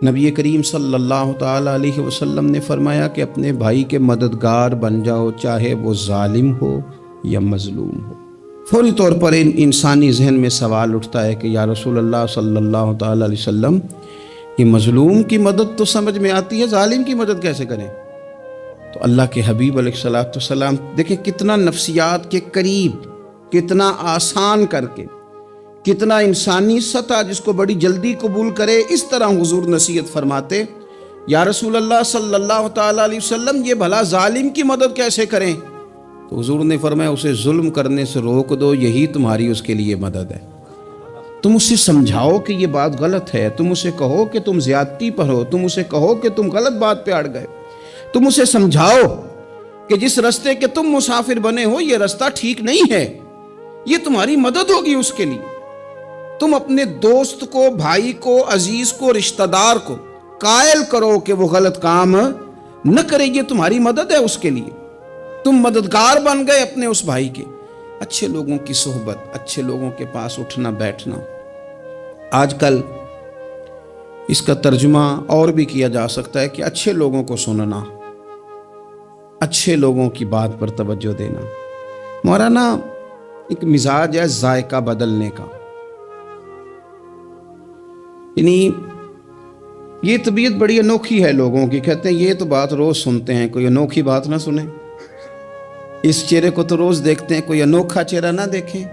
نبی کریم صلی اللہ تعالیٰ علیہ وسلم نے فرمایا کہ اپنے بھائی کے مددگار بن جاؤ، چاہے وہ ظالم ہو یا مظلوم ہو۔ فوری طور پر انسانی ذہن میں سوال اٹھتا ہے کہ یا رسول اللہ صلی اللہ تعالیٰ علیہ وسلم، یہ مظلوم کی مدد تو سمجھ میں آتی ہے، ظالم کی مدد کیسے کریں؟ تو اللہ کے حبیب علیہ الصلوۃ والسلام دیکھیں کتنا نفسیات کے قریب، کتنا آسان کر کے، کتنا انسانی سطح جس کو بڑی جلدی قبول کرے، اس طرح حضور نصیحت فرماتے، یا رسول اللہ صلی اللہ تعالیٰ علیہ وسلم یہ بھلا ظالم کی مدد کیسے کریں؟ تو حضور نے فرمایا اسے ظلم کرنے سے روک دو، یہی تمہاری اس کے لیے مدد ہے۔ تم اسے سمجھاؤ کہ یہ بات غلط ہے، تم اسے کہو کہ تم زیادتی پر ہو، تم اسے کہو کہ تم غلط بات پہ اڑ گئے، تم اسے سمجھاؤ کہ جس رستے کے تم مسافر بنے ہو یہ رستہ ٹھیک نہیں ہے، یہ تمہاری مدد ہوگی اس کے لیے۔ تم اپنے دوست کو، بھائی کو، عزیز کو، رشتہ دار کو قائل کرو کہ وہ غلط کام نہ کرے، یہ تمہاری مدد ہے اس کے لیے۔ تم مددگار بن گئے اپنے اس بھائی کے۔ اچھے لوگوں کی صحبت، اچھے لوگوں کے پاس اٹھنا بیٹھنا۔ آج کل اس کا ترجمہ اور بھی کیا جا سکتا ہے کہ اچھے لوگوں کو سننا، اچھے لوگوں کی بات پر توجہ دینا۔ مولانا ایک مزاج ہے ذائقہ بدلنے کا، یعنی یہ طبیعت بڑی انوکھی ہے لوگوں کی، کہتے ہیں یہ تو بات روز سنتے ہیں، کوئی انوکھی بات نہ سنیں، اس چہرے کو تو روز دیکھتے ہیں، کوئی انوکھا چہرہ نہ دیکھیں۔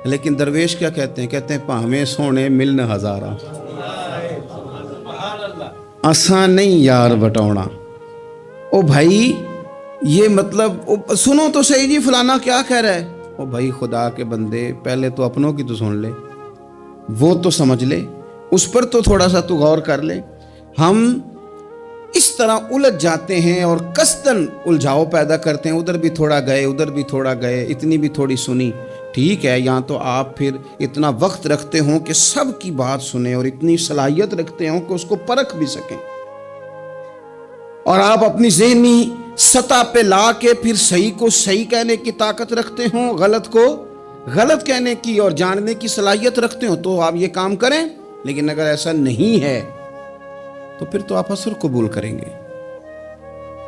لیکن درویش کیا کہتے ہیں پاہمیں سونے ملن ہزارہ، آسان نہیں یار بٹونا۔ او بھائی یہ مطلب سنو تو صحیح جی فلانا کیا کہہ رہا ہے۔ او بھائی خدا کے بندے پہلے تو اپنوں کی تو سن لے، وہ تو سمجھ لے، اس پر تو تھوڑا سا تو غور کر لے۔ ہم اس طرح الجھ جاتے ہیں اور قصداً الجھاؤ پیدا کرتے ہیں، ادھر بھی تھوڑا گئے، ادھر بھی تھوڑا گئے، اتنی بھی تھوڑی سنی، ٹھیک ہے، یہاں تو آپ پھر اتنا وقت رکھتے ہوں کہ سب کی بات سنیں اور اتنی صلاحیت رکھتے ہوں کہ اس کو پرکھ بھی سکیں، اور آپ اپنی ذہنی سطح پہ لا کے پھر صحیح کو صحیح کہنے کی طاقت رکھتے ہوں، غلط کو غلط کہنے کی اور جاننے کی صلاحیت رکھتے ہوں، تو آپ یہ کام کریں۔ لیکن اگر ایسا نہیں ہے تو پھر تو آپ اثر قبول کریں گے،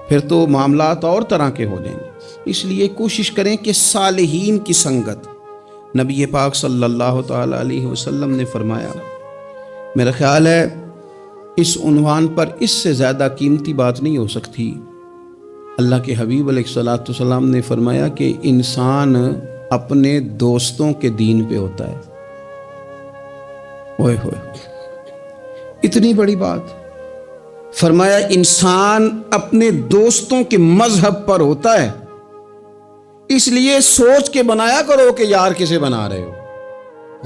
پھر تو معاملات اور طرح کے ہو جائیں گے۔ اس لیے کوشش کریں کہ صالحین کی سنگت، نبی پاک صلی اللہ تعالیٰ علیہ وسلم نے فرمایا، میرا خیال ہے اس عنوان پر اس سے زیادہ قیمتی بات نہیں ہو سکتی۔ اللہ کے حبیب علیہ الصلوۃ والسلام نے فرمایا کہ انسان اپنے دوستوں کے دین پہ ہوتا ہے۔ اوئے ہوئے، اتنی بڑی بات فرمایا، انسان اپنے دوستوں کے مذہب پر ہوتا ہے۔ اس لیے سوچ کے بنایا کرو کہ یار کسے بنا رہے ہو،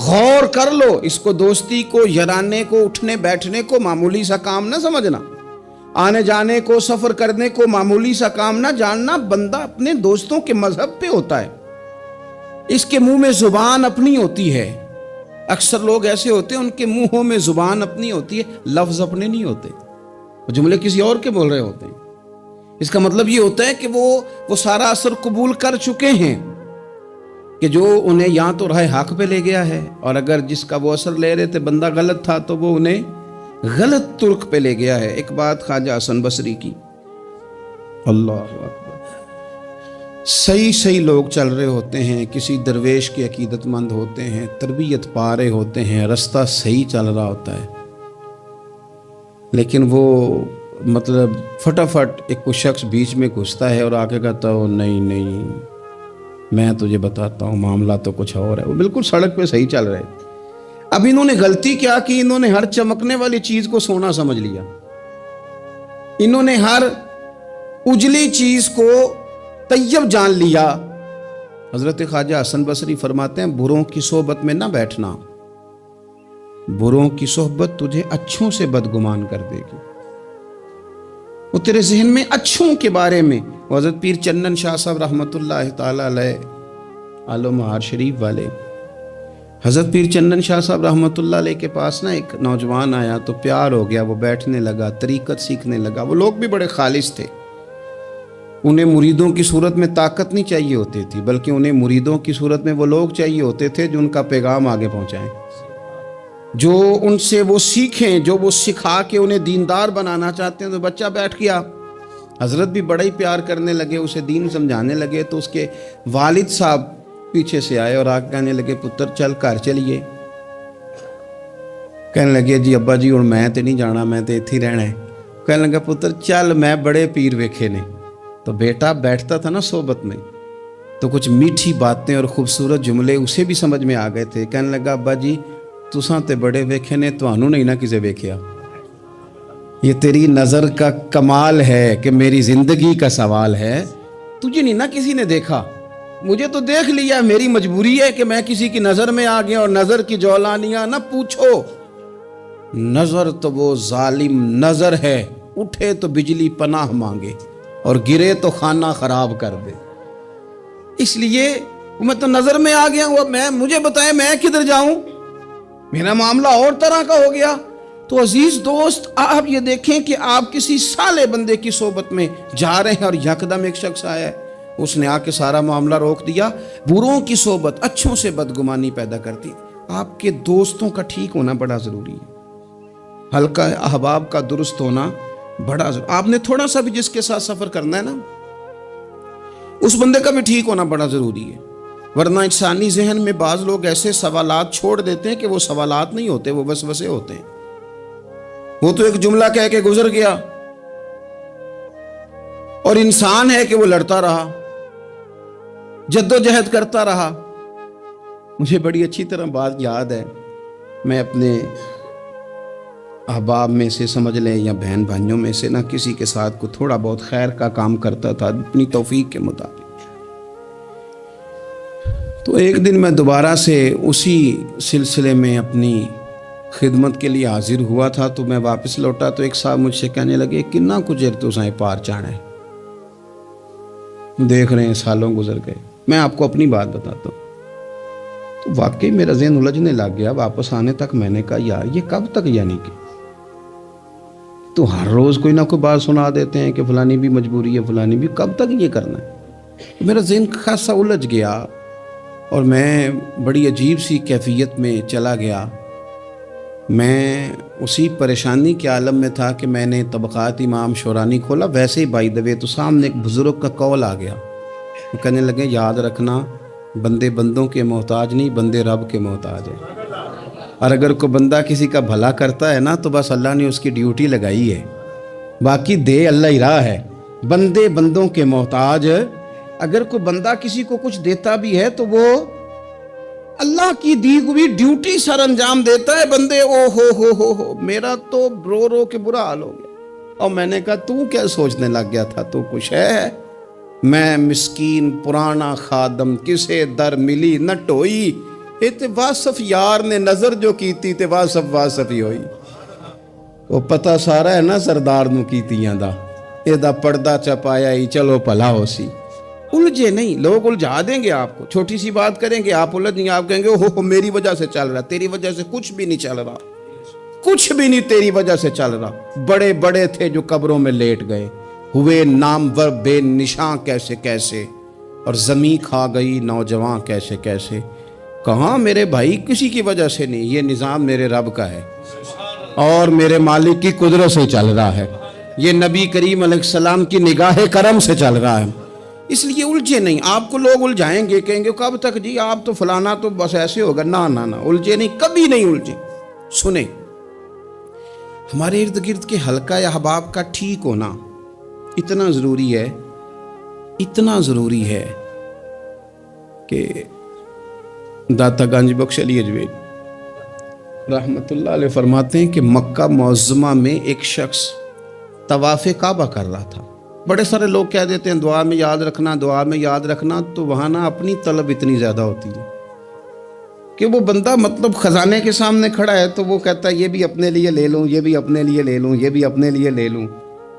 غور کر لو اس کو، دوستی کو، یارانے کو، اٹھنے بیٹھنے کو معمولی سا کام نہ سمجھنا، آنے جانے کو، سفر کرنے کو معمولی سا کام نہ جاننا۔ بندہ اپنے دوستوں کے مذہب پہ ہوتا ہے، اس کے منہ میں زبان اپنی ہوتی ہے۔ اکثر لوگ ایسے ہوتے ہیں ان کے منہوں میں زبان اپنی ہوتی ہے، لفظ اپنے نہیں ہوتے، وہ جملے کسی اور کے بول رہے ہوتے ہیں۔ اس کا مطلب یہ ہوتا ہے کہ وہ سارا اثر قبول کر چکے ہیں کہ جو انہیں یہاں تو راہ حق پہ لے گیا ہے، اور اگر جس کا وہ اثر لے رہے تھے بندہ غلط تھا تو وہ انہیں غلط طرق پہ لے گیا ہے۔ ایک بات خواجہ حسن بصری کی، اللہ اکبر، صحیح لوگ چل رہے ہوتے ہیں، کسی درویش کے عقیدت مند ہوتے ہیں، تربیت پا رہے ہوتے ہیں، رستہ صحیح چل رہا ہوتا ہے، لیکن وہ مطلب فٹافٹ ایک کوئی شخص بیچ میں گھستا ہے اور آگے کہتا ہو نہیں میں تجھے بتاتا ہوں معاملہ تو کچھ اور ہے۔ وہ بالکل سڑک پہ صحیح چل رہے، اب انہوں نے غلطی کیا کی، انہوں نے ہر چمکنے والی چیز کو سونا سمجھ لیا، انہوں نے ہر اجلی چیز کو طیب جان لیا۔ حضرت خواجہ حسن بصری فرماتے ہیں بروں کی صحبت میں نہ بیٹھنا، بروں کی صحبت تجھے اچھوں سے بدگمان کر دے گی، وہ تیرے ذہن میں اچھوں کے بارے میں۔ حضرت پیر چندن شاہ صاحب رحمۃ اللہ تعالیٰ علیہ، آل و مہار شریف والے، حضرت پیر چندن شاہ صاحب رحمۃ اللہ علیہ کے پاس ایک نوجوان آیا تو پیار ہو گیا، وہ بیٹھنے لگا، طریقت سیکھنے لگا۔ وہ لوگ بھی بڑے خالص تھے، انہیں مریدوں کی صورت میں طاقت نہیں چاہیے ہوتی تھی، بلکہ انہیں مریدوں کی صورت میں وہ لوگ چاہیے ہوتے تھے جو ان کا پیغام آگے پہنچائیں۔ جو ان سے وہ سیکھیں، جو وہ سکھا کے انہیں دیندار بنانا چاہتے ہیں۔ تو بچہ بیٹھ گیا، حضرت بھی بڑا ہی پیار کرنے لگے، اسے دین سمجھانے لگے۔ تو اس کے والد صاحب پیچھے سے آئے اور آگے کہنے لگے پتر چل گھر چلیے۔ کہنے لگے جی ابا جی اور میں تے نہیں جانا، میں تے اتھی رہنا ہے۔ کہنے لگا پتر چل میں بڑے پیر ویکھے نے۔ تو بیٹا بیٹھتا تھا نا صحبت میں تو کچھ میٹھی باتیں اور خوبصورت جملے اسے بھی سمجھ میں آ گئے تھے۔ کہنے لگا ابا جی تساں تے بڑے ویکھے نے، تانوں نہیں نہ کسے ویکھیا۔ یہ تیری نظر کا کمال ہے کہ میری زندگی کا سوال ہے، تجھے نہیں نہ کسی نے دیکھا، مجھے تو دیکھ لیا۔ میری مجبوری ہے کہ میں کسی کی نظر میں آ گیا، اور نظر کی جولانیاں نہ پوچھو۔ نظر تو وہ ظالم نظر ہے، اٹھے تو بجلی پناہ مانگے اور گرے تو خانہ خراب کر دے۔ اس لیے میں تو نظر میں آ گیا ہوں، مجھے بتائیں میں کدھر جاؤں، میرا معاملہ اور طرح کا ہو گیا۔ تو عزیز دوست آپ یہ دیکھیں کہ آپ کسی صالح بندے کی صحبت میں جا رہے ہیں اور یکدم ایک شخص آیا ہے، اس نے آ کے سارا معاملہ روک دیا۔ بروں کی صحبت اچھوں سے بدگمانی پیدا کرتی۔ آپ کے دوستوں کا ٹھیک ہونا بڑا ضروری ہے، حلقہ احباب کا درست ہونا بڑا ضروری۔ آپ نے تھوڑا سا بھی جس کے ساتھ سفر کرنا ہے نا، اس بندے کا بھی ٹھیک ہونا بڑا ضروری ہے، ورنہ انسانی ذہن میں بعض لوگ ایسے سوالات چھوڑ دیتے ہیں کہ وہ سوالات نہیں ہوتے، وہ وسوسے ہوتے ہیں۔ وہ تو ایک جملہ کہہ کے گزر گیا، اور انسان ہے کہ وہ لڑتا رہا، جدوجہد کرتا رہا۔ مجھے بڑی اچھی طرح بات یاد ہے، میں اپنے احباب میں سے سمجھ لیں یا بہن بھائیوں میں سے نہ کسی کے ساتھ کو تھوڑا بہت خیر کا کام کرتا تھا اپنی توفیق کے مطابق۔ تو ایک دن میں دوبارہ سے اسی سلسلے میں اپنی خدمت کے لیے حاضر ہوا تھا، تو میں واپس لوٹا تو ایک صاحب مجھ سے کہنے لگے کنا کچھ تو سائیں پار چانا ہے، دیکھ رہے ہیں سالوں گزر گئے۔ میں آپ کو اپنی بات بتاتا ہوں، تو واقعی میرا ذہن الجھنے لگ گیا۔ واپس آنے تک میں نے کہا یار یہ کب تک، یعنی کہ تو ہر روز کوئی نہ کوئی بات سنا دیتے ہیں کہ فلانی بھی مجبوری ہے، فلانی بھی، کب تک یہ کرنا ہے؟ میرا ذہن خاصا الجھ گیا اور میں بڑی عجیب سی کیفیت میں چلا گیا۔ میں اسی پریشانی کے عالم میں تھا کہ میں نے طبقات امام شورانی کھولا، ویسے ہی بائی دوے تو سامنے ایک بزرگ کا قول آ گیا۔ وہ کہنے لگے یاد رکھنا بندے بندوں کے محتاج نہیں، بندے رب کے محتاج ہیں۔ اور اگر کوئی بندہ کسی کا بھلا کرتا ہے نا تو بس اللہ نے اس کی ڈیوٹی لگائی ہے، باقی دے اللہ ہی راہ ہے۔ بندے بندوں کے محتاج، اگر کوئی بندہ کسی کو کچھ دیتا بھی ہے تو وہ اللہ کی دی ہوئی ڈیوٹی سر انجام دیتا ہے۔ بندے او ہو میرا تو رو رو کے برا حال ہو گیا۔ اور میں نے کہا تو کیا سوچنے لگ گیا تھا، تو کچھ ہے؟ میں مسکین پرانا خادم، کسے در ملی نہ ٹوئی، تے واصف یار نے نظر جو کیتی تے واصف ہی ہوئی۔ وہ پتہ سارا ہے نا سردار نو کیتیاں دا، اے دا پردہ چپایا ہی چلو بھلا ہو سی۔ الجھے نہیں، لوگ الجھا دیں گے آپ کو، چھوٹی سی بات کریں گے آپ الجھ نہیں، آپ کہیں گے اوہ میری وجہ سے چل رہا، تیری وجہ سے کچھ بھی نہیں چل رہا، کچھ بھی نہیں تیری وجہ سے چل رہا۔ بڑے بڑے تھے جو قبروں میں لیٹ گئے، ہوئے نامور بے نشاں کیسے کیسے، اور زمین کھا گئی نوجوان کیسے کیسے۔ کہاں میرے بھائی کسی کی وجہ سے نہیں، یہ نظام میرے رب کا ہے اور میرے مالک کی قدرت سے چل رہا ہے، یہ نبی کریم علیہ السلام کی نگاہ کرم سے چل رہا ہے۔ اس لیے الجھے نہیں، آپ کو لوگ الجھائیں گے، کہیں گے کب تک جی آپ تو فلانا تو بس ایسے ہوگا، نہ الجھے نہیں، کبھی نہیں الجھے۔ سنیں، ہمارے ارد گرد کے حلقہ احباب کا ٹھیک ہونا اتنا ضروری ہے، اتنا ضروری ہے کہ داتا گنج بخش علی اجویل رحمت اللہ علیہ فرماتے ہیں کہ مکہ معظمہ میں ایک شخص طواف کعبہ کر رہا تھا۔ بڑے سارے لوگ کہہ دیتے ہیں دعا میں یاد رکھنا، دعا میں یاد رکھنا، تو وہاں نا اپنی طلب اتنی زیادہ ہوتی ہے کہ وہ بندہ مطلب خزانے کے سامنے کھڑا ہے تو وہ کہتا ہے یہ بھی اپنے لیے لے لوں، یہ بھی اپنے لیے لے لوں، یہ بھی اپنے لیے لے لوں۔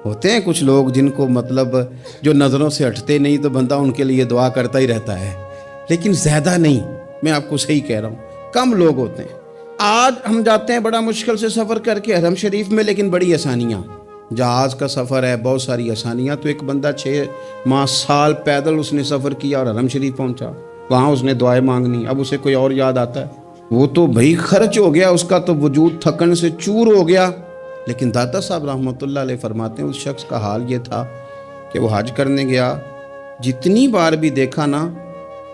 ہوتے ہیں کچھ لوگ جن کو مطلب جو نظروں سے ہٹتے نہیں تو بندہ ان کے لیے دعا کرتا ہی رہتا ہے، لیکن زیادہ نہیں، میں آپ کو صحیح کہہ رہا ہوں، کم لوگ ہوتے ہیں۔ آج ہم جاتے ہیں بڑا مشکل سے سفر کر کے حرم شریف میں، لیکن بڑی آسانیاں، جہاز کا سفر ہے، بہت ساری آسانیاں۔ تو ایک بندہ 6 ماہ سال پیدل اس نے سفر کیا اور حرم شریف پہنچا، وہاں اس نے دعائیں مانگنی، اب اسے کوئی اور یاد آتا ہے؟ وہ تو بھائی خرچ ہو گیا، اس کا تو وجود تھکن سے چور ہو گیا. لیکن داتا صاحب رحمۃ اللہ علیہ فرماتے ہیں اس شخص کا حال یہ تھا کہ وہ حج کرنے گیا، جتنی بار بھی دیکھا نا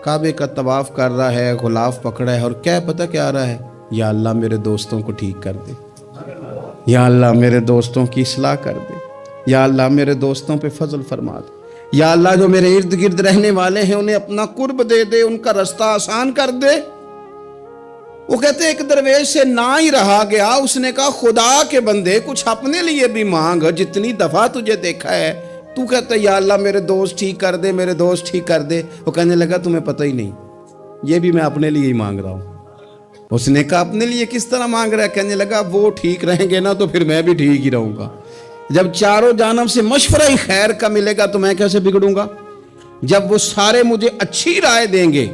کعبے کا طواف کر رہا ہے، غلاف پکڑا ہے، اور کیا پتہ کیا آ رہا ہے؟ یا اللہ میرے دوستوں کو ٹھیک کر دے، یا اللہ میرے دوستوں کی اصلاح کر دے، یا اللہ میرے دوستوں پہ فضل فرما دے، یا اللہ جو میرے ارد گرد رہنے والے ہیں انہیں اپنا قرب دے دے، ان کا رستہ آسان کر دے. وہ کہتے ایک درویش سے نہ ہی رہا گیا، اس نے کہا خدا کے بندے کچھ اپنے لیے بھی مانگ، جتنی دفعہ تجھے دیکھا ہے تو کہتا ہے یا اللہ میرے دوست ٹھیک کر دے، میرے دوست ٹھیک کر دے. وہ کہنے لگا تمہیں پتہ ہی نہیں، یہ بھی میں اپنے لیے ہی مانگ رہا ہوں. اس نے کہا اپنے لیے کس طرح مانگ رہا ہے؟ کہنے لگا وہ ٹھیک رہیں گے نا تو پھر میں بھی ٹھیک ہی رہوں گا. جب چاروں جانب سے مشورہ ہی خیر کا ملے گا تو میں کیسے بگڑوں گا؟ جب وہ سارے مجھے اچھی رائے دیں گے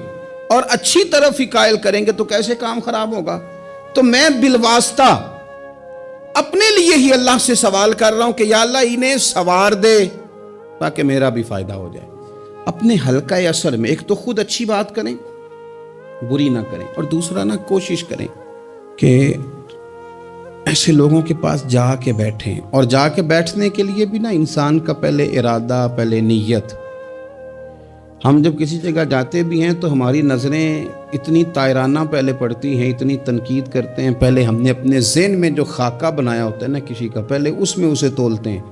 اور اچھی طرف ہی قائل کریں گے تو کیسے کام خراب ہوگا؟ تو میں بالواسطہ اپنے لیے ہی اللہ سے سوال کر رہا ہوں کہ یا اللہ انہیں سوار دے تاکہ میرا بھی فائدہ ہو جائے. اپنے حلقہ اثر میں ایک تو خود اچھی بات کریں، بری نہ کریں، اور دوسرا نہ کوشش کریں کہ ایسے لوگوں کے پاس جا کے بیٹھیں. اور جا کے بیٹھنے کے لیے بھی نا انسان کا پہلے ارادہ، پہلے نیت. ہم جب کسی جگہ جاتے بھی ہیں تو ہماری نظریں اتنی طائرانہ پہلے پڑتی ہیں، اتنی تنقید کرتے ہیں. پہلے ہم نے اپنے ذہن میں جو خاکہ بنایا ہوتا ہے نا کسی کا، پہلے اس میں اسے تولتے ہیں.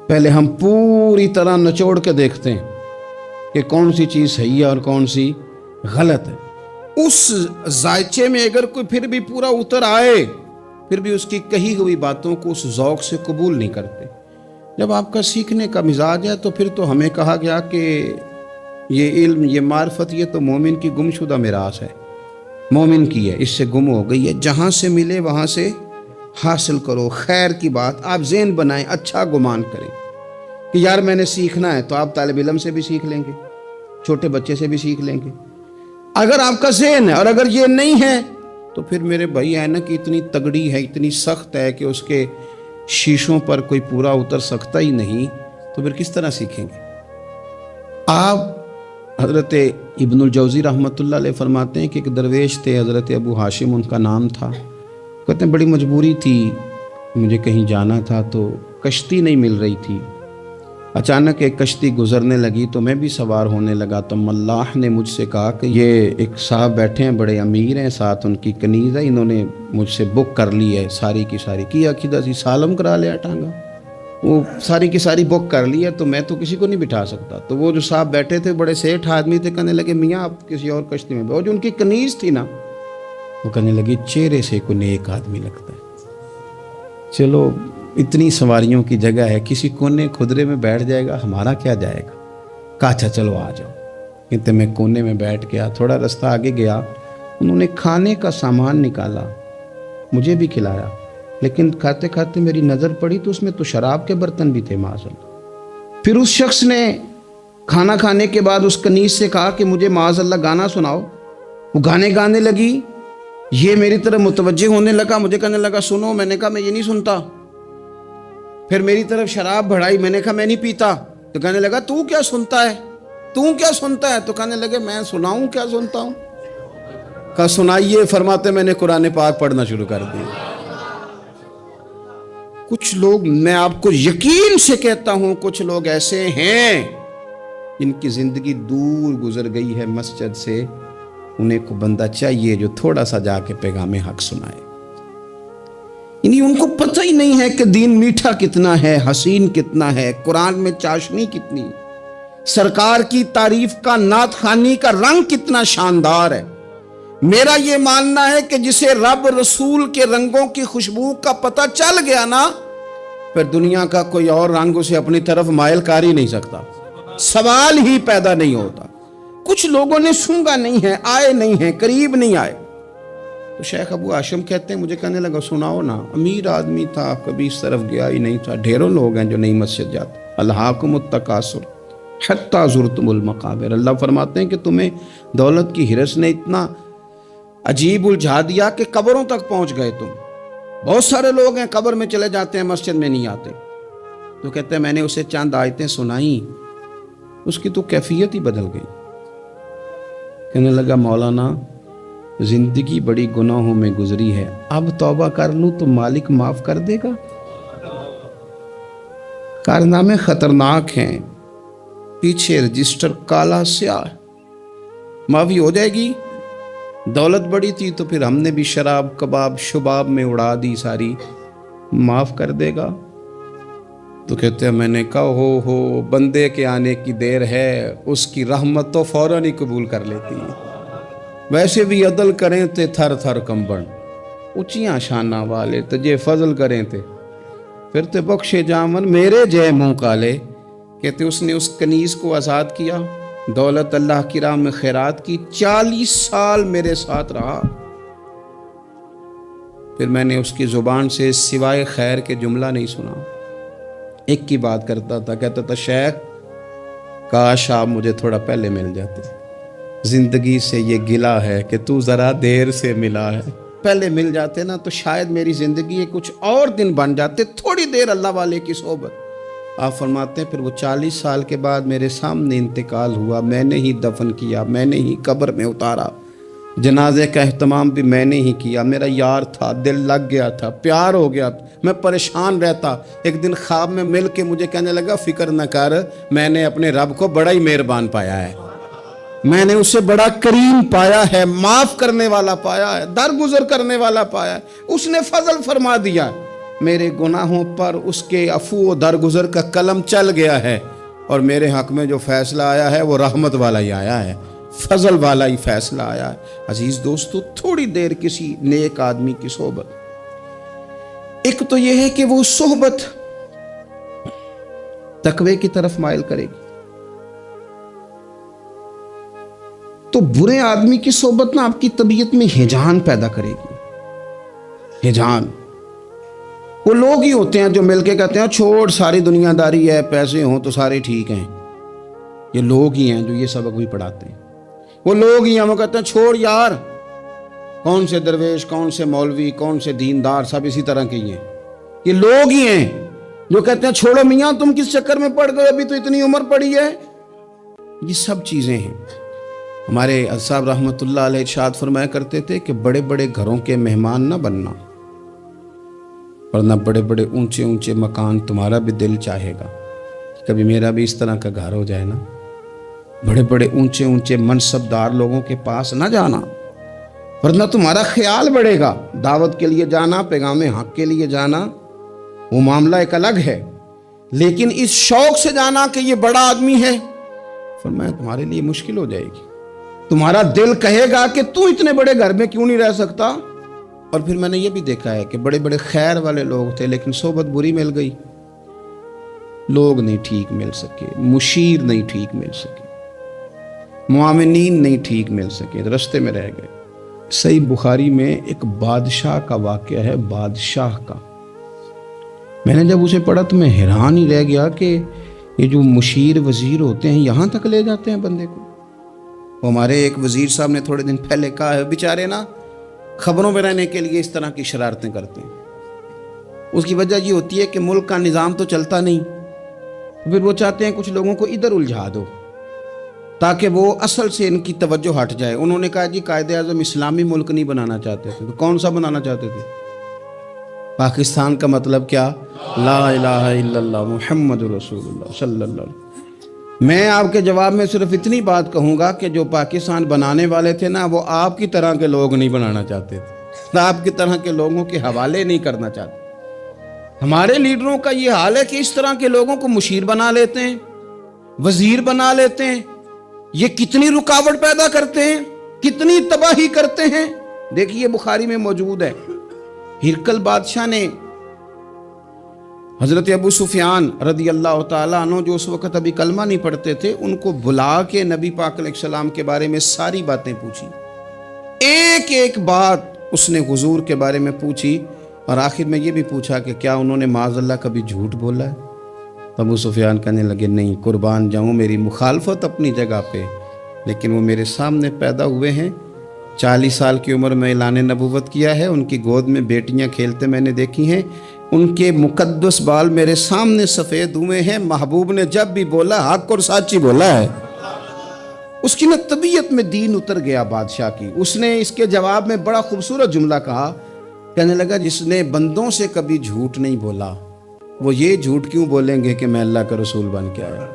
پہلے ہم پوری طرح نچوڑ کے دیکھتے ہیں کہ کون سی چیز صحیح ہے اور کون سی غلط ہے. اس ذائچے میں اگر کوئی پھر بھی پورا اتر آئے، پھر بھی اس کی کہی ہوئی باتوں کو اس ذوق سے قبول نہیں کرتے. جب آپ کا سیکھنے کا مزاج ہے تو پھر تو ہمیں کہا گیا کہ یہ علم، یہ معرفت، یہ تو مومن کی گم شدہ میراث ہے، مومن کی ہے، اس سے گم ہو گئی ہے. جہاں سے ملے وہاں سے حاصل کرو. خیر کی بات آپ ذہن بنائیں، اچھا گمان کریں کہ یار میں نے سیکھنا ہے، تو آپ طالب علم سے بھی سیکھ لیں گے، چھوٹے بچے سے بھی سیکھ لیں گے. اگر آپ کا ذہن ہے اور اگر یہ نہیں ہے تو پھر میرے بھائی اینک اتنی تگڑی ہے، اتنی سخت ہے کہ اس کے شیشوں پر کوئی پورا اتر سکتا ہی نہیں، تو پھر کس طرح سیکھیں گے؟ آپ حضرت ابن الجوزی رحمۃ اللہ علیہ فرماتے ہیں کہ ایک درویش تھے، حضرت ابو ہاشم ان کا نام تھا. کہتے ہیں بڑی مجبوری تھی، مجھے کہیں جانا تھا تو کشتی نہیں مل رہی تھی. اچانک ایک کشتی گزرنے لگی تو میں بھی سوار ہونے لگا تو ملاح نے مجھ سے کہا کہ یہ ایک صاحب بیٹھے ہیں، بڑے امیر ہیں، ساتھ ان کی کنیز ہے، انہوں نے مجھ سے بک کر لی ہے ساری کی ساری. کی عقیدہ سی سالم کرا لیا ٹانگا، وہ ساری کی ساری بک کر لی ہے تو میں تو کسی کو نہیں بٹھا سکتا. تو وہ جو صاحب بیٹھے تھے بڑے سیٹھ آدمی تھے، کہنے لگے میاں آپ کسی اور کشتی میں بیٹھو. جو ان کی کنیز تھی نا وہ کہنے لگی چہرے سے کوئی نیک آدمی لگتا ہے، چلو اتنی سواریوں کی جگہ ہے، کسی کونے خدرے میں بیٹھ جائے گا، ہمارا کیا جائے گا. کہا اچھا چلو آ جاؤ. کہتے میں کونے میں بیٹھ گیا. تھوڑا رستہ آگے گیا، انہوں نے کھانے کا سامان نکالا، مجھے بھی کھلایا، لیکن کھاتے کھاتے میری نظر پڑی تو اس میں تو شراب کے برتن بھی تھے معاذ اللہ. پھر اس شخص نے کھانا کھانے کے بعد اس کنیز سے کہا کہ مجھے معاذ اللہ گانا سناؤ. وہ گانے گانے لگی، یہ میری طرف متوجہ ہونے لگا، مجھے کہنے لگا سنو. میں نے کہا میں یہ نہیں سنتا. پھر میری طرف شراب بڑھائی، میں نے کہا میں نہیں پیتا. تو کہنے لگا تو کیا سنتا ہے، تو کیا سنتا ہے؟ تو کہنے لگے میں سناؤں کیا سنتا ہوں. کہا سنائیے. فرماتے میں نے قرآن پاک پڑھنا شروع کر دیا. کچھ لوگ، میں آپ کو یقین سے کہتا ہوں، کچھ لوگ ایسے ہیں جن کی زندگی دور گزر گئی ہے مسجد سے. انہیں کو بندہ چاہیے جو تھوڑا سا جا کے پیغام حق سنائے. یعنی ان کو پتہ ہی نہیں ہے کہ دین میٹھا کتنا ہے، حسین کتنا ہے، قرآن میں چاشنی کتنی، سرکار کی تعریف کا، نعت خوانی کا رنگ کتنا شاندار ہے. میرا یہ ماننا ہے کہ جسے رب رسول کے رنگوں کی خوشبو کا پتہ چل گیا نا، پھر دنیا کا کوئی اور رنگ اسے اپنی طرف مائل کر ہی نہیں سکتا، سوال ہی پیدا نہیں ہوتا. کچھ لوگوں نے سونگا نہیں ہے، آئے نہیں ہیں، قریب نہیں آئے. تو شیخ ابو ہاشم کہتے ہیں مجھے کہنے لگا سناؤ نا. امیر آدمی تھا، کبھی اس طرف گیا ہی نہیں تھا. ڈھیروں لوگ ہیں جو نہیں مسجد جاتے. الہاکم التکاثر حتی زرتم المقابر. اللہ فرماتے ہیں کہ تمہیں دولت کی ہرس نے اتنا عجیب الجھا دیا کہ قبروں تک پہنچ گئے تم. بہت سارے لوگ ہیں قبر میں چلے جاتے ہیں، مسجد میں نہیں آتے. تو کہتے ہیں میں نے اسے چند آیتیں سنائیں، اس کی تو کیفیت ہی بدل گئی. کہنے لگا مولانا زندگی بڑی گناہوں میں گزری ہے، اب توبہ کر لوں تو مالک معاف کر دے گا؟ کارنامے خطرناک ہیں، پیچھے رجسٹر کالا سیاہ، معافی ہو جائے گی۔ دولت بڑی تھی تو پھر ہم نے بھی شراب کباب شباب میں اڑا دی ساری، معاف کر دے گا؟ تو کہتے ہیں میں نے کہا ہو بندے کے آنے کی دیر ہے، اس کی رحمت تو فوراً ہی قبول کر لیتی ہے۔ ویسے بھی عدل کریں تے تھر تھر کمبن، اونچیاں شانہ والے تجھے فضل کریں تے پھر تے بخشے جامن میرے جے منہ کالے۔ کہتے اس نے اس کنیز کو آزاد کیا، دولت اللہ کی راہ میں خیرات کی، 40 سال میرے ساتھ رہا، پھر میں نے اس کی زبان سے سوائے خیر کے جملہ نہیں سنا۔ ایک کی بات کرتا تھا، کہتا تھا شیخ کاش آپ مجھے تھوڑا پہلے مل جاتے، زندگی سے یہ گلہ ہے کہ تو ذرا دیر سے ملا ہے، پہلے مل جاتے نا تو شاید میری زندگی کے کچھ اور دن بن جاتے، تھوڑی دیر اللہ والے کی صحبت۔ آپ فرماتے ہیں پھر وہ 40 سال کے بعد میرے سامنے انتقال ہوا، میں نے ہی دفن کیا، میں نے ہی قبر میں اتارا، جنازے کا اہتمام بھی میں نے ہی کیا۔ میرا یار تھا، دل لگ گیا تھا، پیار ہو گیا، میں پریشان رہتا۔ ایک دن خواب میں مل کے مجھے کہنے لگا فکر نہ کر، میں نے اپنے رب کو بڑا ہی مہربان پایا ہے، میں نے اسے بڑا کریم پایا ہے، معاف کرنے والا پایا ہے، درگزر کرنے والا پایا ہے، اس نے فضل فرما دیا، میرے گناہوں پر اس کے عفو و درگزر کا قلم چل گیا ہے، اور میرے حق میں جو فیصلہ آیا ہے وہ رحمت والا ہی آیا ہے، فضل والا ہی فیصلہ آیا ہے۔ عزیز دوستو، تھوڑی دیر کسی نیک آدمی کی صحبت، ایک تو یہ ہے کہ وہ صحبت تقوی کی طرف مائل کرے گی، تو برے آدمی کی صحبت نا آپ کی طبیعت میں ہیجان پیدا کرے گی، ہیجان۔ وہ لوگ ہی ہوتے ہیں جو مل کے کہتے ہیں چھوڑ ساری دنیا داری ہے، پیسے ہوں تو سارے ٹھیک ہیں، یہ لوگ ہی ہیں جو یہ سبق بھی پڑھاتے ہیں، وہ لوگ ہی ہیں وہ کہتے ہیں چھوڑ یار، کون سے درویش، کون سے مولوی، کون سے دیندار، سب اسی طرح کے ہی ہیں، یہ لوگ ہی ہیں جو کہتے ہیں چھوڑو میاں تم کس چکر میں پڑ گئے، ابھی تو اتنی عمر پڑی ہے۔ یہ سب چیزیں ہیں۔ ہمارے صاحب رحمۃ اللہ علیہ ارشاد فرمایا کرتے تھے کہ بڑے بڑے گھروں کے مہمان نہ بننا، ورنہ بڑے بڑے اونچے اونچے مکان تمہارا بھی دل چاہے گا، کبھی میرا بھی اس طرح کا گھر ہو جائے نا۔ بڑے بڑے اونچے اونچے منصب دار لوگوں کے پاس نہ جانا، ورنہ تمہارا خیال بڑھے گا۔ دعوت کے لیے جانا، پیغام حق کے لیے جانا، وہ معاملہ ایک الگ ہے، لیکن اس شوق سے جانا کہ یہ بڑا آدمی ہے، فرمایا تمہارے لیے مشکل ہو جائے گی۔ تمہارا دل کہے گا کہ تو اتنے بڑے گھر میں کیوں نہیں رہ سکتا۔ اور پھر میں نے یہ بھی دیکھا ہے کہ بڑے بڑے خیر والے لوگ تھے لیکن صحبت بری مل گئی، لوگ نہیں ٹھیک مل سکے، مشیر نہیں ٹھیک مل سکے، معاونین نہیں ٹھیک مل سکے، رستے میں رہ گئے۔ صحیح بخاری میں ایک بادشاہ کا واقعہ ہے، بادشاہ کا۔ میں نے جب اسے پڑھا تو میں حیران ہی رہ گیا کہ یہ جو مشیر وزیر ہوتے ہیں یہاں تک لے جاتے ہیں بندے کو۔ ہمارے ایک وزیر صاحب نے تھوڑے دن پہلے کہا ہے بیچارے نا خبروں میں رہنے کے لیے اس طرح کی شرارتیں کرتے ہیں، اس کی وجہ یہ ہوتی ہے کہ ملک کا نظام تو چلتا نہیں، پھر وہ چاہتے ہیں کچھ لوگوں کو ادھر الجھا دو تاکہ وہ اصل سے ان کی توجہ ہٹ جائے۔ انہوں نے کہا جی قائد اعظم اسلامی ملک نہیں بنانا چاہتے تھے، تو کون سا بنانا چاہتے تھے؟ پاکستان کا مطلب کیا؟ لا الہ الا اللہ محمد رسول اللہ صلی اللہ علیہ وسلم۔ میں آپ کے جواب میں صرف اتنی بات کہوں گا کہ جو پاکستان بنانے والے تھے نا وہ آپ کی طرح کے لوگ نہیں بنانا چاہتے تھے، آپ کی طرح کے لوگوں کے حوالے نہیں کرنا چاہتے۔ ہمارے لیڈروں کا یہ حال ہے کہ اس طرح کے لوگوں کو مشیر بنا لیتے ہیں، وزیر بنا لیتے ہیں، یہ کتنی رکاوٹ پیدا کرتے ہیں، کتنی تباہی کرتے ہیں۔ دیکھیے بخاری میں موجود ہے، ہرقل بادشاہ نے حضرت ابو سفیان رضی اللہ تعالیٰ عنہ جو اس وقت ابھی کلمہ نہیں پڑھتے تھے ان کو بلا کے نبی پاک علیہ السلام کے بارے میں ساری باتیں پوچھی، ایک ایک بات اس نے حضور کے بارے میں پوچھی، اور آخر میں یہ بھی پوچھا کہ کیا انہوں نے معاذ اللہ کبھی جھوٹ بولا ہے؟ ابو سفیان کہنے لگے نہیں، قربان جاؤں میری مخالفت اپنی جگہ پہ، لیکن وہ میرے سامنے پیدا ہوئے ہیں، 40 سال کی عمر میں اعلان نبوت کیا ہے، ان کی گود میں بیٹیاں کھیلتے میں نے دیکھی ہیں، ان کے مقدس بال میرے سامنے سفید ہوئے ہیں، محبوب نے جب بھی بولا حق اور سچ ہی بولا ہے۔ اس کی نہ طبیعت میں دین اتر گیا بادشاہ کی. اس نے اس کے جواب میں بڑا خوبصورت جملہ کہا. کہنے لگا جس نے بندوں سے کبھی جھوٹ نہیں بولا وہ یہ جھوٹ کیوں بولیں گے کہ میں اللہ کا رسول بن کے آیا.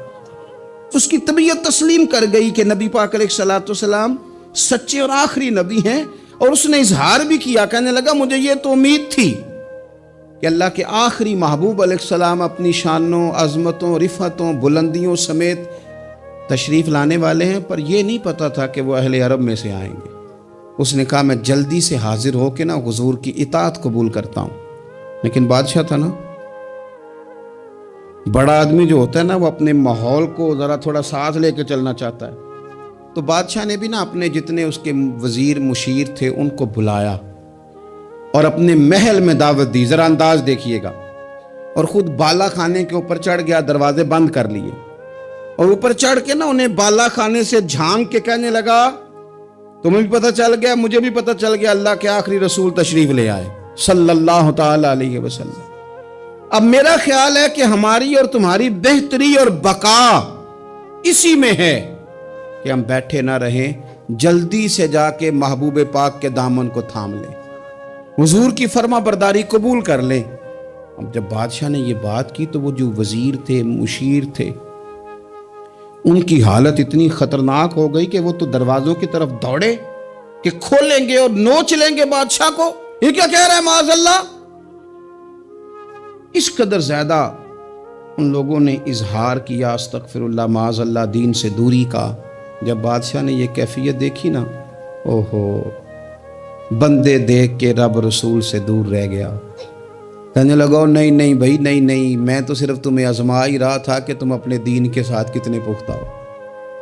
اس کی طبیعت تسلیم کر گئی کہ نبی پاک علیہ الصلوۃ والسلام سچے اور آخری نبی ہیں. اور اس نے اظہار بھی کیا. کہنے لگا مجھے یہ تو امید تھی کہ اللہ کے آخری محبوب علیہ السلام اپنی شانوں، عظمتوں، رفعتوں، بلندیوں سمیت تشریف لانے والے ہیں، پر یہ نہیں پتا تھا کہ وہ اہل عرب میں سے آئیں گے. اس نے کہا میں جلدی سے حاضر ہو کے نا حضور کی اطاعت قبول کرتا ہوں. لیکن بادشاہ تھا نا، بڑا آدمی جو ہوتا ہے نا وہ اپنے ماحول کو ذرا تھوڑا ساتھ لے کے چلنا چاہتا ہے. تو بادشاہ نے بھی نا اپنے جتنے اس کے وزیر مشیر تھے ان کو بلایا اور اپنے محل میں دعوت دی. ذرا انداز دیکھیے گا. اور خود بالا خانے کے اوپر چڑھ گیا، دروازے بند کر لیے اور اوپر چڑھ کے نا انہیں بالا خانے سے جھانک کے کہنے لگا تمہیں بھی پتہ چل گیا، مجھے بھی پتہ چل گیا اللہ کے آخری رسول تشریف لے آئے صلی اللہ تعالی علیہ وسلم. اب میرا خیال ہے کہ ہماری اور تمہاری بہتری اور بقا اسی میں ہے کہ ہم بیٹھے نہ رہیں، جلدی سے جا کے محبوب پاک کے دامن کو تھام لیں، حضور کی فرما برداری قبول کر لیں. اب جب بادشاہ نے یہ بات کی تو وہ جو وزیر تھے، مشیر تھے، ان کی حالت اتنی خطرناک ہو گئی کہ وہ تو دروازوں کی طرف دوڑے کہ کھولیں گے اور نوچ لیں گے بادشاہ کو. یہ کیا کہہ رہا ہے معاذ اللہ. اس قدر زیادہ ان لوگوں نے اظہار کیا استغفر اللہ معاذ اللہ دین سے دوری کا. جب بادشاہ نے یہ کیفیت دیکھی نا، اوہو، بندے دیکھ کے رب رسول سے دور رہ گیا. کہنے لگا نہیں نہیں بھائی، نہیں، میں تو صرف تمہیں آزما ہی رہا تھا کہ تم اپنے دین کے ساتھ کتنے پختہ ہو.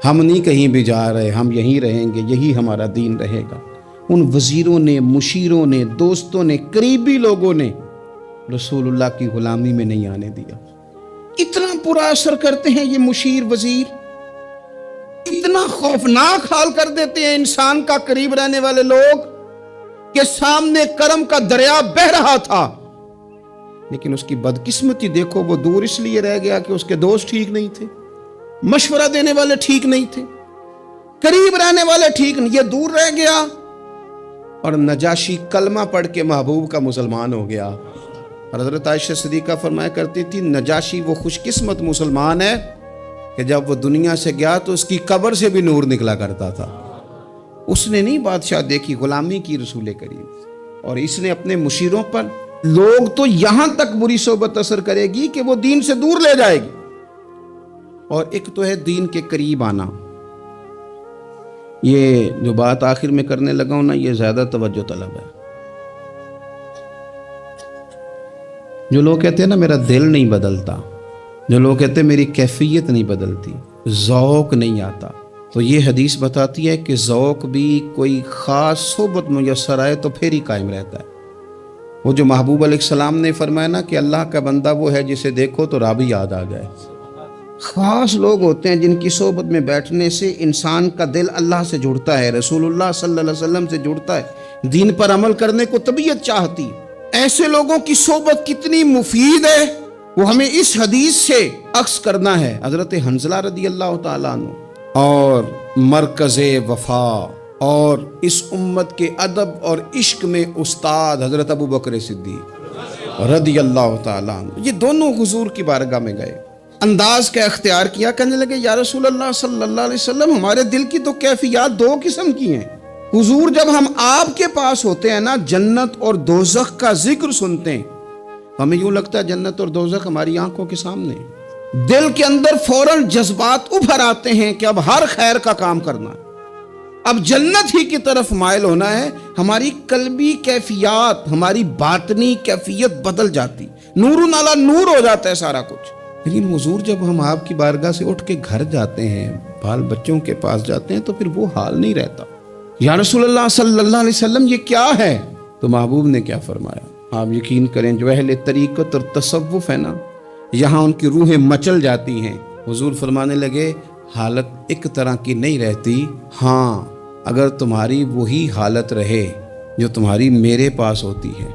ہم نہیں کہیں بھی جا رہے، ہم یہیں رہیں گے، یہی ہمارا دین رہے گا. ان وزیروں نے، مشیروں نے، دوستوں نے، قریبی لوگوں نے رسول اللہ کی غلامی میں نہیں آنے دیا. اتنا برا اثر کرتے ہیں یہ مشیر وزیر، اتنا خوفناک حال کر دیتے ہیں انسان کا قریب رہنے والے لوگ کہ سامنے کرم کا دریا بہ رہا تھا لیکن اس کی بدقسمتی دیکھو، وہ دور اس لیے رہ گیا کہ اس کے دوست ٹھیک نہیں تھے، مشورہ دینے والے ٹھیک نہیں تھے، قریب رہنے والے ٹھیک نہیں، یہ دور رہ گیا. اور نجاشی کلمہ پڑھ کے محبوب کا مسلمان ہو گیا. اور حضرت عائشہ صدیقہ فرمایا کرتی تھی نجاشی وہ خوش قسمت مسلمان ہے کہ جب وہ دنیا سے گیا تو اس کی قبر سے بھی نور نکلا کرتا تھا. اس نے نہیں بادشاہ دیکھی، غلامی کی رسول کریم. اور اس نے اپنے مشیروں پر لوگ تو یہاں تک بری صحبت اثر کرے گی کہ وہ دین سے دور لے جائے گی. اور ایک تو ہے دین کے قریب آنا. یہ جو بات آخر میں کرنے لگا ہوں نا، یہ زیادہ توجہ طلب ہے. جو لوگ کہتے ہیں نا میرا دل نہیں بدلتا، جو لوگ کہتے ہیں میری کیفیت نہیں بدلتی، ذوق نہیں آتا، تو یہ حدیث بتاتی ہے کہ ذوق بھی کوئی خاص صحبت میسر آئے تو پھر ہی قائم رہتا ہے. وہ جو محبوب علیہ السلام نے فرمایا نا کہ اللہ کا بندہ وہ ہے جسے دیکھو تو رب یاد آ جائے. خاص لوگ ہوتے ہیں جن کی صحبت میں بیٹھنے سے انسان کا دل اللہ سے جڑتا ہے، رسول اللہ صلی اللہ علیہ وسلم سے جڑتا ہے، دین پر عمل کرنے کو طبیعت چاہتی ہے. ایسے لوگوں کی صحبت کتنی مفید ہے وہ ہمیں اس حدیث سے عکس کرنا ہے. حضرت حنظلہ رضی اللہ تعالیٰ عنہ اور مرکز وفا اور اس امت کے ادب اور عشق میں استاد حضرت ابو بکر صدیق رضی اللہ تعالیٰ عنہ، یہ دونوں حضور کی بارگاہ میں گئے. انداز کا اختیار کیا، کہنے لگے یا رسول اللہ صلی اللہ علیہ وسلم ہمارے دل کی تو کیفیات دو قسم کی ہیں. حضور جب ہم آپ کے پاس ہوتے ہیں نا، جنت اور دوزخ کا ذکر سنتے ہیں، ہمیں یوں لگتا ہے جنت اور دوزخ ہماری آنکھوں کے سامنے. دل کے اندر فوراً جذبات ابھر آتے ہیں کہ اب ہر خیر کا کام کرنا ہے، اب جنت ہی کی طرف مائل ہونا ہے. ہماری قلبی کیفیات، ہماری باطنی کیفیت بدل جاتی، نور نالا نور ہو جاتا ہے سارا کچھ. لیکن حضور جب ہم آپ کی بارگاہ سے اٹھ کے گھر جاتے ہیں، بال بچوں کے پاس جاتے ہیں، تو پھر وہ حال نہیں رہتا. یا رسول اللہ صلی اللہ علیہ وسلم یہ کیا ہے؟ تو محبوب نے کیا فرمایا؟ آپ یقین کریں جو اہل طریقت اور تصوف ہے نا، یہاں ان کی روحیں مچل جاتی ہیں. حضور فرمانے لگے حالت ایک طرح کی نہیں رہتی، ہاں اگر تمہاری وہی حالت رہے جو تمہاری میرے پاس ہوتی ہے،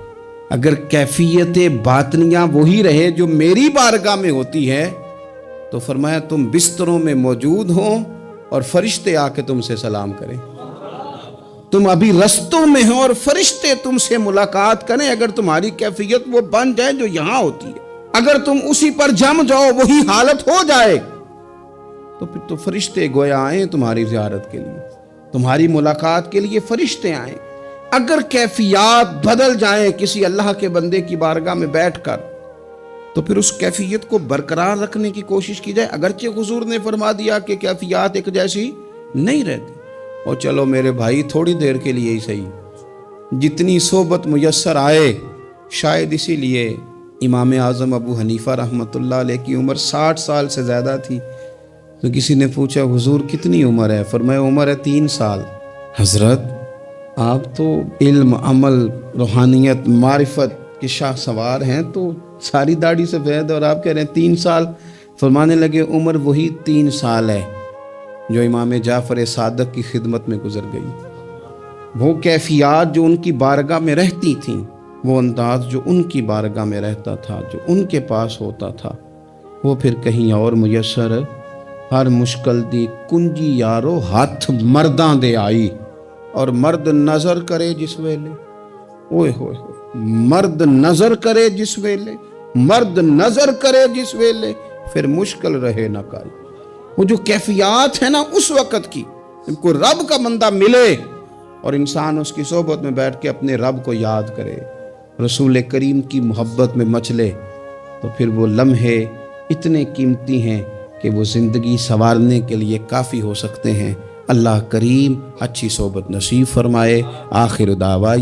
اگر کیفیت باطنیہ وہی رہے جو میری بارگاہ میں ہوتی ہے، تو فرمایا تم بستروں میں موجود ہوں اور فرشتے آ کے تم سے سلام کریں. تم ابھی رستوں میں ہو اور فرشتے تم سے ملاقات کریں. اگر تمہاری کیفیت وہ بن جائے جو یہاں ہوتی ہے, اگر تم اسی پر جم جاؤ, وہی حالت ہو جائے, تو پھر تو فرشتے گویا آئیں تمہاری زیارت کے لیے, تمہاری ملاقات کے لیے فرشتے آئیں. اگر کیفیات بدل جائیں کسی اللہ کے بندے کی بارگاہ میں بیٹھ کر, تو پھر اس کیفیت کو برقرار رکھنے کی کوشش کی جائے. اگرچہ حضور نے فرما دیا کہ کیفیات ایک جیسی نہیں رہتی, اور چلو میرے بھائی تھوڑی دیر کے لیے ہی صحیح, جتنی صحبت میسر آئے. شاید اسی لیے امام اعظم ابو حنیفہ رحمۃ اللہ علیہ کی عمر 60 سال سے زیادہ تھی. تو کسی نے پوچھا حضور کتنی عمر ہے؟ فرمایا عمر ہے 3 سال. حضرت آپ تو علم, عمل, روحانیت, معرفت کے شاہ سوار ہیں, تو ساری داڑھی سفید اور آپ کہہ رہے ہیں 3 سال. فرمانے لگے عمر وہی 3 سال ہے جو امام جعفر صادق کی خدمت میں گزر گئی. وہ کیفیات جو ان کی بارگاہ میں رہتی تھیں, وہ انداز جو ان کی بارگاہ میں رہتا تھا, جو ان کے پاس ہوتا تھا, وہ پھر کہیں اور میسر. ہر مشکل دی کنجی یارو ہاتھ مرداں دے آئی, اور مرد نظر کرے جس ویلے, اوئے ہوئے مرد نظر کرے جس ویلے, مرد نظر کرے جس ویلے, پھر مشکل رہے نہ کائی. وہ جو کیفیات ہے نا اس وقت کی, کوئی رب کا بندہ ملے اور انسان اس کی صحبت میں بیٹھ کے اپنے رب کو یاد کرے, رسول کریم کی محبت میں مچلے, تو پھر وہ لمحے اتنے قیمتی ہیں کہ وہ زندگی سنوارنے کے لیے کافی ہو سکتے ہیں. اللہ کریم اچھی صحبت نصیب فرمائے. آخر دعویٰ